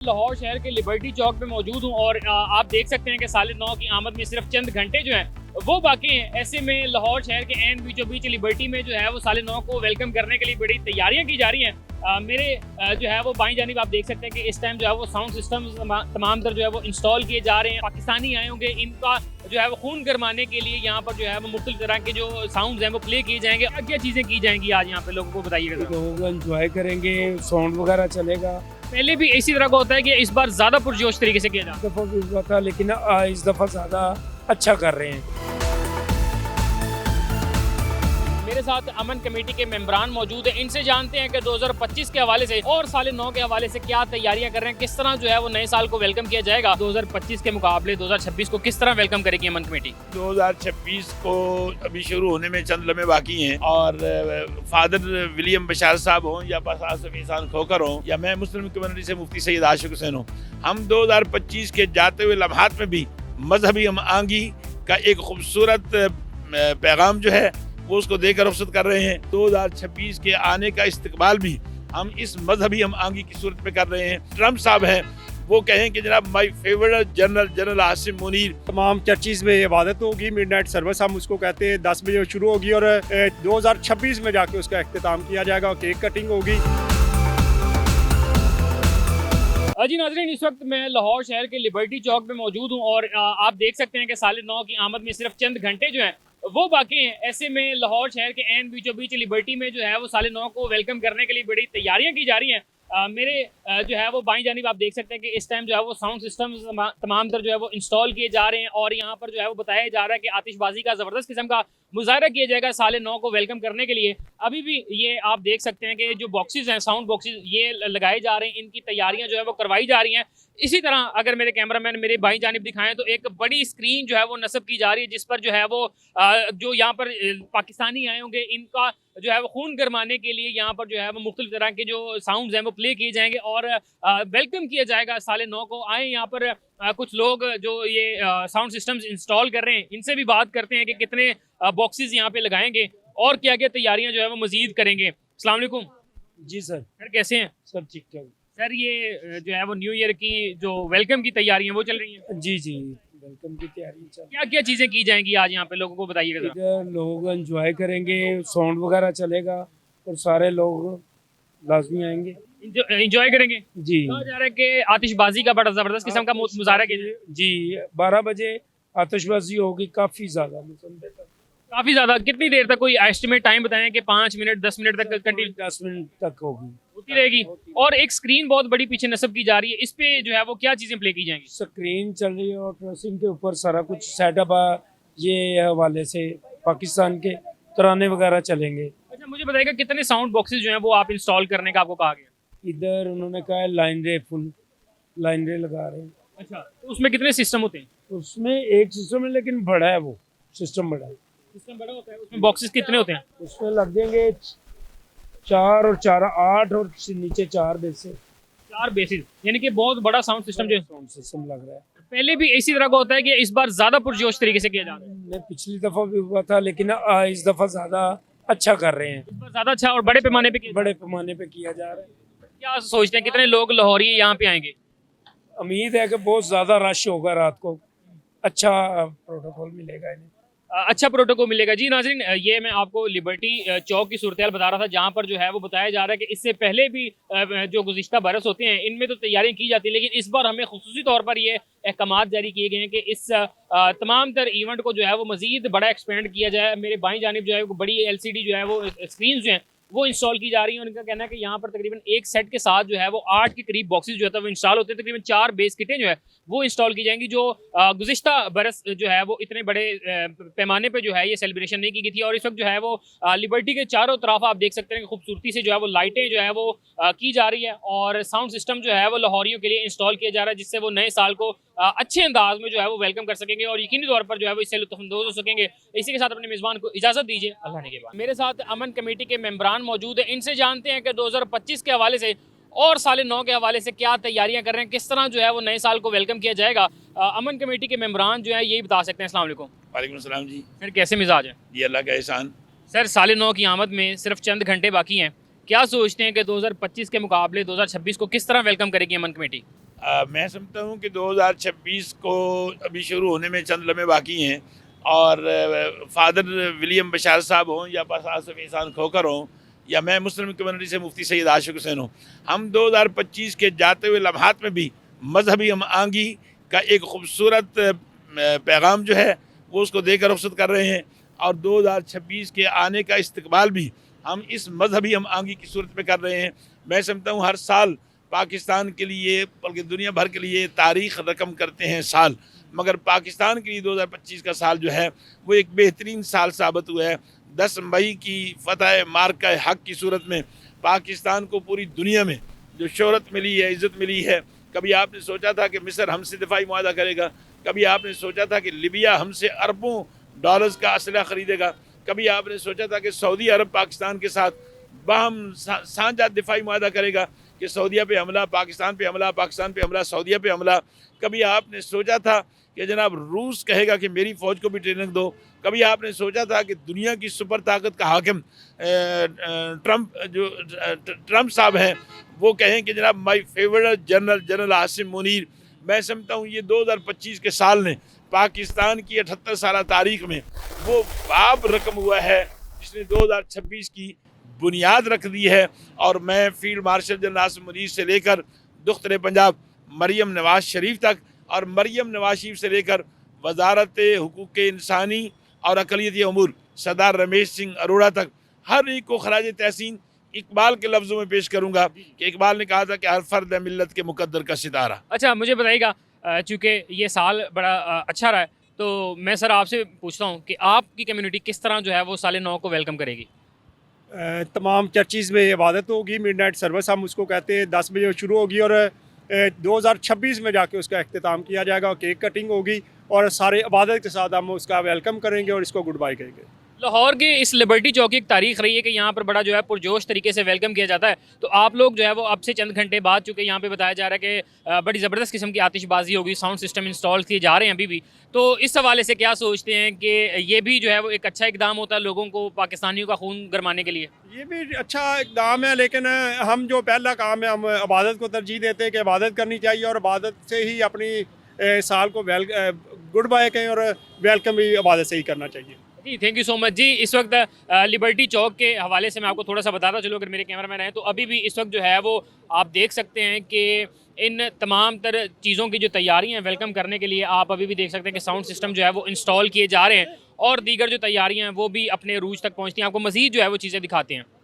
लाहौर शहर के लिबर्टी चौक पे मौजूद हूँ और आप देख सकते हैं कि साले 9 की आमद में सिर्फ चंद घंटे जो हैं वो बाकी हैं। ऐसे में लाहौर शहर के एन बीचों बीच लिबर्टी में जो है वो साले 9 को वेलकम करने के लिए बड़ी तैयारियां की जा रही हैं। मेरे जो है वो बाईं जानिब आप देख सकते हैं कि इस टाइम जो है वो साउंड सिस्टम तमाम तर जो है वो इंस्टॉल किए जा रहे हैं। पाकिस्तानी आए होंगे, इनका जो है वो खून गरमाने के लिए यहाँ पर जो है वो मुख्तलिफ तरह के जो साउंड हैं वो प्ले किए जाएंगे। क्या चीज़ें की जाएंगी आज यहाँ पे लोगों को बताइएगा। लोग एंजॉय करेंगे, साउंड वगैरह चलेगा। पहले भी इसी तरह का होता है कि इस बार ज्यादा पुरजोश तरीके से किया जाता है। इस दफ़ा भी हुआ था लेकिन इस दफ़ा ज़्यादा अच्छा कर रहे हैं। मेरे साथ अमन कमेटी के मेंबरान मौजूद हैं, इनसे जानते हैं कि 2025 के हवाले से और साले 9 के हवाले से क्या तैयारियां कर रहे हैं, किस तरह जो है वो नए साल को वेलकम किया जाएगा। 2025 के मुकाबले 2026 को किस तरह वेलकम करेगी अमन कमेटी। 2026 को अभी शुरू होने में चंद लम्हे बाकी हैं और फादर विलियम बशार साहब हों या आसिफ इंसान खोकर हों या मैं मुस्लिम कम्युनिटी से मुफ्ती सैयद आशिक हुसैन हूँ, हम 2025 के जाते हुए लम्हात में भी मजहबी हम आंगी का एक खूबसूरत पैगाम जो है वो उसको देकर रुखसत कर रहे हैं। 2026 के आने का इस्तकबाल भी हम इस मजहबी हम आंगी की सूरत में कर रहे हैं। ट्रम्प साहब हैं, वो कहें कि जनाब my favourite general Asim Munir. तमाम चर्चिज़ में इबादत होगी, मिडनाइट सर्विस हम उसको कहते हैं, 10 बजे शुरू होगी और 2026 में जाके उसका अख्तिताम किया जाएगा, केक कटिंग होगी। जी नाज़रीन, इस वक्त मैं लाहौर शहर के लिबर्टी चौक पे मौजूद हूँ और आप देख सकते हैं कि साले 9 की आमद में सिर्फ चंद घंटे जो हैं वो बाकी हैं। ऐसे में लाहौर शहर के एन बीचों बीच लिबर्टी में जो है वो साले 9 को वेलकम करने के लिए बड़ी तैयारियां की जा रही हैं। मेरे जो है वो बाईं जानिब आप देख सकते हैं कि इस टाइम जो है वो साउंड सिस्टम तमाम तर जो है वो इंस्टॉल किए जा रहे हैं और यहाँ पर जो है वो बताया जा रहा है कि आतिशबाजी का ज़बरदस्त किस्म का मुजाहरा किया जाएगा साले 9 को वेलकम करने के लिए। अभी भी ये आप देख सकते हैं कि जो बॉक्सेस हैं, साउंड बॉक्सेस ये लगाए जा रहे हैं, इनकी तैयारियां जो है वो करवाई जा रही हैं। इसी तरह अगर मेरे कैमरामैन मेरे बाईं जानिब दिखाएं तो एक बड़ी स्क्रीन जो है वो नस्ब की जा रही है जिस पर जो है वो जो यहाँ पर पाकिस्तानी आए होंगे, इनका जो है वो खून गरमाने के लिए यहाँ पर जो है वो मुख्तलिफ तरह के जो साउंड्स हैं वो प्ले किए जाएंगे और वेलकम किया जाएगा साले 9 को। आए यहाँ पर कुछ लोग जो ये साउंड सिस्टम्स इंस्टॉल कर रहे हैं, इनसे भी बात करते हैं कि कितने बॉक्सेस यहाँ पे लगाएंगे और क्या क्या तैयारियां जो है वो मजीद करेंगे। अस्सलाम वालेकुम। जी सर कैसे हैं सब ठीक ठाक। सर, ये जो है वो न्यू ईयर की जो वेलकम की तैयारियां वो चल रही हैं। जी जी, वेलकम की तैयारी चल। क्या क्या चीज़ें की जाएंगी आज यहाँ पे, लोगों को बताइएगा जरा। इधर लोग एंजॉय करेंगे, साउंड वगैरह चलेगा और सारे लोग लाजमी आएंगे। इंजॉय करेंगे। जी कहा जा रहा है कि आतिशबाजी का बड़ा ज़बरदस्त किस्म का मुजाहरा किया जाए। जी 12 बजे आतिशबाजी होगी, काफ़ी ज़्यादा काफ़ी ज़्यादा। कितनी देर तक, कोई एस्टिमेट टाइम बताएं कि 5 मिनट 10 मिनट तक कंटिन्यू 10 मिनट तक होगी, होती रहेगी। और एक स्क्रीन बहुत बड़ी पीछे नस्ब की जा रही है, इस पे जो है वो क्या चीज़ें प्ले की जाएंगी। स्क्रीन चल रही है और ड्रेसिंग के ऊपर सारा कुछ सेटअप ये हवाले से पाकिस्तान के तराने वगैरह चलेंगे। अच्छा, मुझे बताइएगा कितने साउंड बॉक्सेस जो हैं वो आप इंस्टॉल करने का आपको कहा गया। इधर उन्होंने कहा है लाइन रे, फुल लाइन रे लगा रहे हैं। अच्छा, तो उसमें कितने सिस्टम होते हैं। उसमें एक सिस्टम है लेकिन बड़ा है, वो सिस्टम बड़ा है। सिस्टम बड़ा होता है, उसमें बॉक्सेस कितने होते हैं। उसमें लग जाएंगे 4 और 4 8 और नीचे 4 बेसे 4 बेसिस, यानी कि बहुत बड़ा साउंड सिस्टम जो है। साउंड सिस्टम लग रहा है। पहले भी इसी तरह का होता है कि इस बार ज्यादा पुरजोश तरीके से किया जा रहा है। मैं पिछली दफा भी हुआ था लेकिन इस दफा ज्यादा अच्छा कर रहे हैं। इस बार ज्यादा अच्छा और बड़े पैमाने पे किया बड़े पैमाने पे किया जा रहा है। क्या सोचते हैं कितने लोग लाहौरी यहाँ पे आएंगे। उम्मीद है कि बहुत ज्यादा रश होगा रात को, अच्छा प्रोटोकॉल मिलेगा इन्हें। अच्छा प्रोटोकॉल मिलेगा। जी नाज़रीन, ये मैं आपको लिबर्टी चौक की सूरत बता रहा था जहाँ पर जो है वो बताया जा रहा है कि इससे पहले भी जो गुज़िश्ता बरस होते हैं इनमें तो तैयारियां की जाती है, लेकिन इस बार हमें खुसूसी तौर पर ये अहकामात जारी किए गए हैं कि इस तमाम तर इवेंट को जो है वो मज़ीद बड़ा एक्सपेंड किया जाए। मेरे बाईं जानिब जो है वो बड़ी LCD जो है वो स्क्रीन जो हैं वो इंस्टॉल की जा रही है। उनका कहना है कि यहाँ पर तकरीबन एक सेट के साथ जो है वो 8 के करीब बॉक्सेस जो है वो इंस्टॉल होते हैं। तकरीबन 4 बेस किटें जो है वो इंस्टॉल की जाएंगी, जो गुज़िश्ता बरस जो है वो इतने बड़े पैमाने पे जो है ये सेलिब्रेशन नहीं की गई थी। और इस वक्त जो है वो लिबर्टी के चारों तरफ आप देख सकते हैं कि खूबसूरती से जो है वो लाइटें जो है वो की जा रही है और साउंड सिस्टम जो है वो लाहौरियों के लिए इंस्टॉल किया जा रहा है जिससे वो नए साल को अच्छे अंदाज में जो है वो वेलकम कर सकेंगे और यकीनी तौर पर जो है वो इससे लुत्फ़अंदोज़ हो सकेंगे। इसी के साथ अपने मेज़बान को इजाज़त दीजिए, अल्लाह ने के बाद। मेरे साथ अमन कमेटी के मेंबरान मौजूद हैं, इनसे जानते हैं कि 2025 के हवाले से और साले 9 के हवाले से क्या तैयारियां कर रहे हैं, किस तरह जो है वो नए साल को वेलकम किया जाएगा। अमन कमेटी के मेंबरान जो है यही बता सकते हैं। अस्सलाम वालेकुम। वालेकुम सलाम जी। सर, कैसे मिजाज है। जी अल्लाह का एहसान। सर, साले 9 की आमद में सिर्फ चंद घंटे बाकी हैं, क्या सोचते हैं कि 2025 के मुकाबले 2026 को किस तरह वेलकम करेगी अमन कमेटी। मैं समझता हूँ कि 2026 को अभी शुरू होने में चंद लम्हे बाकी हैं और फादर विलियम बशार साहब हों या पास आसफ इंसान खोकर हों या मैं मुस्लिम कम्युनिटी से मुफ्ती सैयद आशिक हुसैन हूँ, हम 2025 के जाते हुए लम्हात में भी मजहबी हम आंगी का एक खूबसूरत पैगाम जो है वो उसको देकर रुखसत कर रहे हैं और 2026 के आने का इस्तकबाल भी हम इस मजहबी हम आंगी की सूरत में कर रहे हैं। मैं समझता हूँ हर साल पाकिस्तान के लिए बल्कि दुनिया भर के लिए तारीख़ रकम करते हैं साल, मगर पाकिस्तान के लिए 2025 का साल जो है वो एक बेहतरीन साल साबित हुआ है। 10 मई की फ़तह मार्का हक़ की सूरत में पाकिस्तान को पूरी दुनिया में जो शोहरत मिली है, इज़्ज़त मिली है। कभी आपने सोचा था कि मिस्र हमसे दिफाई मुआहदा करेगा, कभी आपने सोचा था कि लिबिया हमसे अरबों डॉलर्स का असला ख़रीदेगा, कभी आपने सोचा था कि सऊदी अरब पाकिस्तान के साथ बाहम साझा दिफाई मुआहदा करेगा कि सऊदीया पे हमला, पाकिस्तान पे हमला, पाकिस्तान पे हमला, सऊदीया पे हमला। कभी आपने सोचा था कि जनाब रूस कहेगा कि मेरी फ़ौज को भी ट्रेनिंग दो, कभी आपने सोचा था कि दुनिया की सुपर ताकत का हाकिम ट्रम्प साहब हैं वो कहें कि जनाब my favourite general Asim Munir. मैं समझता हूँ ये 2025 के साल ने पाकिस्तान की 78 साल तारीख में वो बाब रकम हुआ है जिसने 2026 की बुनियाद रख दी है। और मैं field marshal general Asim Munir से लेकर दुख्तर पंजाब मरियम नवाज शरीफ तक और मरियम नवाज शरीफ से लेकर वजारत हुकूक इंसानी और अक़लियती अमूर सरदार रमेश सिंह अरोड़ा तक हर एक को खराज तहसीन इकबाल के लफ्ज़ों में पेश करूँगा कि इकबाल ने कहा था कि हर फ़र्द है मिल्लत के मुकद्दर का सितारा। अच्छा, मुझे बताइएगा, चूँकि ये साल बड़ा अच्छा रहा है, तो मैं सर आपसे पूछता हूँ कि आपकी कम्युनिटी किस तरह जो है वो साल नौ को वेलकम करेगी? तमाम चर्चिज़ में इबादत होगी, मिडनाइट सर्विस हम उसको कहते हैं, 10 बजे शुरू होगी और 2026 में जाके उसका अख्तिताम किया जाएगा, केक कटिंग होगी और सारे इबादत के साथ हम उसका वेलकम करेंगे और इसको गुड बाय कहेंगे। लाहौर के इस लिबर्टी चौक की एक तारीख रही है कि यहाँ पर बड़ा जो है पुरजोश तरीके से वेलकम किया जाता है, तो आप लोग जो है वो अब से चंद घंटे बाद, चूँकि यहाँ पे बताया जा रहा है कि बड़ी ज़बरदस्त किस्म की आतिशबाजी होगी, साउंड सिस्टम इंस्टॉल किए जा रहे हैं अभी भी, तो इस हवाले से क्या सोचते हैं कि ये भी जो है वो एक अच्छा इकदाम होता है लोगों को पाकिस्तानियों का खून गरमाने के लिए? ये भी अच्छा इकदाम है, लेकिन हम जो पहला काम है हम इबादत को तरजीह देते हैं कि इबादत करनी चाहिए और इबादत से ही अपनी साल को गुड बाय कहें और वेलकम भी इबादत से ही करना चाहिए। जी, थैंक यू सो मच जी। इस वक्त लिबर्टी चौक के हवाले से मैं आपको थोड़ा सा बताता चलूँ, अगर मेरे कैमरामैन हैं तो अभी भी इस वक्त जो है वो आप देख सकते हैं कि इन तमाम तर चीज़ों की जो तैयारियां हैं वेलकम करने के लिए, आप अभी भी देख सकते हैं कि साउंड सिस्टम जो है वो इंस्टॉल किए जा रहे हैं और दीगर जो तैयारियां हैं वो भी अपने रूज तक पहुँचती हैं। आपको मज़ीद जो है वो चीज़ें दिखाते हैं।